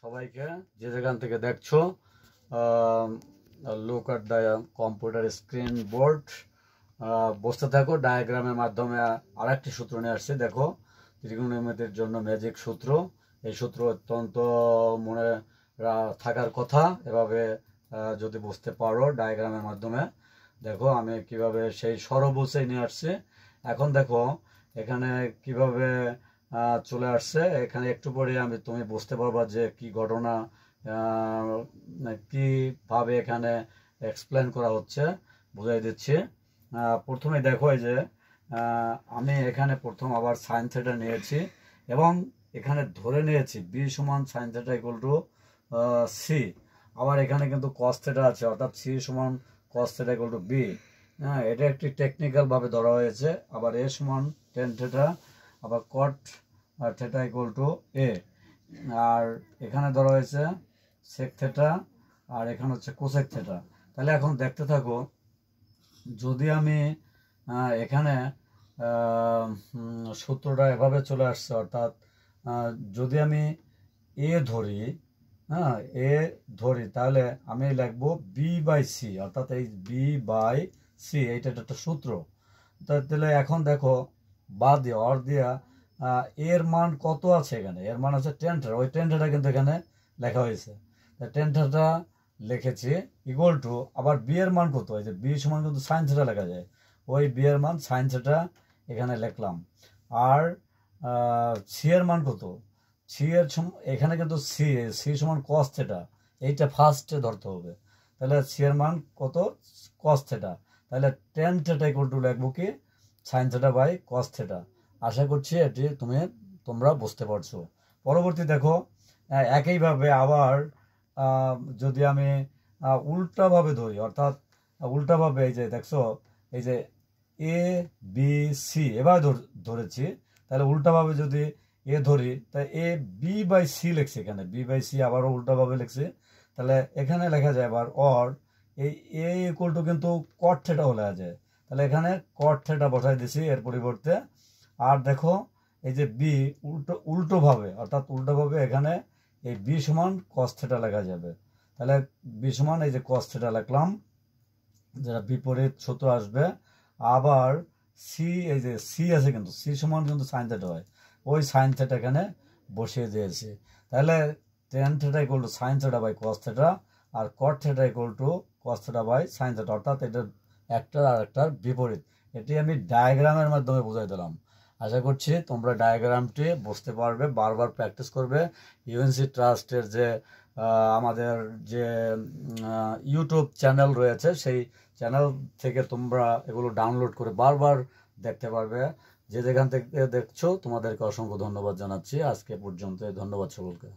সবাইকে যে যেখান থেকে দেখছো look at the computer screen board. বসতে থাকো। ডায়াগ্রামের মাধ্যমে আরেকটি সূত্র নিয়ে আসছে। দেখো, ত্রিকোণমিতির জন্য ম্যাজিক সূত্র। এই সূত্র অত্যন্ত মনে থাকার কথা। এভাবে যদি বুঝতে পারো ডায়াগ্রামের মাধ্যমে। দেখো আমি কিভাবে সেই সরবুঝে নিয়ে আসছি। এখন দেখো এখানে কিভাবে চলে আসছে। এখানে একটু পরে তুমি বুঝতে পারবা যে কি ঘটনা, কিভাবে এখানে এক্সপ্লেন করা হচ্ছে, বুঝাই দিচ্ছি। প্রথমে দেখো এই যে আমি এখানে প্রথম আবার সাইন থিটা নিয়েছি এবং এখানে ধরে নিয়েছি বি সমান sine theta equal to C. আবার এখানে কিন্তু কস থিটা আছে, অর্থাৎ সি সমান cos theta equal to B. হ্যাঁ, এটা একটি টেকনিক্যাল ভাবে ধরা হয়েছে। আবার এ সমান টেন থিটা, আবার কট থিটা ইকুয়াল টু এ। আর এখানে ধরা হয়েছে সেক থিটা, আর এখানে হচ্ছে কোসেক থিটা। তাহলে এখন দেখতে থাকো, যদি আমি এখানে সূত্রটা এভাবে চলে আসছে, অর্থাৎ যদি আমি এ ধরি, হ্যাঁ এ ধরি, তাহলে আমি লিখবো বি বাই সি, অর্থাৎ এই বি বাই সি, এইটা একটা সূত্র। তাহলে এখন দেখো বাদ দিয়ে অর দিয়া এর মান কত আছে এখানে, এর মান আছে টেন থিটা। ওই টেন থিটা কিন্তু এখানে লেখা হয়েছে, টেন থিটা লিখেছি ইকুয়াল টু, আবার বি এর মান কত, এই যে বি সমান কিন্তু সাইন থিটা লেখা যায়, ওই বি এর মান সাইন থিটা এখানে লিখলাম। আর সি এর মান কত, সি এর এখানে কিন্তু সি সমান কস থিটা, এইটা ফার্স্টে ধরতে হবে। তাহলে সি এর মান কত, কস থিটা। তাহলে টেন থিটা ইকুয়াল টু লিখবো কি sine theta by cos theta. আশা করছি এটি তোমরা বুঝতে পারছো। পরবর্তী দেখো, একইভাবে আবার যদি আমি উল্টাভাবে ধরি, অর্থাৎ উল্টাভাবে, এই যে দেখছো এই যে এ বি সি এবার ধরেছি, তাহলে উল্টাভাবে যদি এ ধরি, তাই এ বি বাই সি লিখছি, এখানে বি বাই সি আবারও উল্টাভাবে লিখছি। তাহলে এখানে লেখা যায় আবার অর এই এ ইকুয়াল টু কিন্তু কট থিটাও লেখা যায়। তাহলে এখানে কট থিটা বসাই দিছি এর পরিবর্তে। আর দেখো এই যে বি উল্টোভাবে, অর্থাৎ উল্টোভাবে এখানে এই বি সমান কস থিটা লেখা যাবে। তাহলে বি সমান এই যে কস থিটা লিখলাম, যেটা বিপরীত সূত্র আসবে। আবার সি, এই যে সি আছে কিন্তু সি সমান কিন্তু সাইন থিটা হয়, ওই সাইন থিটা এখানে বসিয়ে দিয়েছি। তাহলে tan theta equal to sine theta by cos theta, আর cot theta equal to cos theta by sine theta, অর্থাৎ এটা একটার আর একটার বিপরীত। এটি আমি ডায়াগ্রামের মাধ্যমে বুঝাই দিলাম। আশা করছি তোমরা ডায়াগ্রামটি বুঝতে পারবে, বারবার প্র্যাকটিস করবে। ইউএনসি ট্রাস্টের যে আমাদের যে ইউটিউব চ্যানেল রয়েছে, সেই চ্যানেল থেকে তোমরা এগুলো ডাউনলোড করে বারবার দেখতে পারবে। যে যেখান থেকে দেখছো তোমাদেরকে অসংখ্য ধন্যবাদ জানাচ্ছি। আজকে পর্যন্ত ধন্যবাদ সকলকে।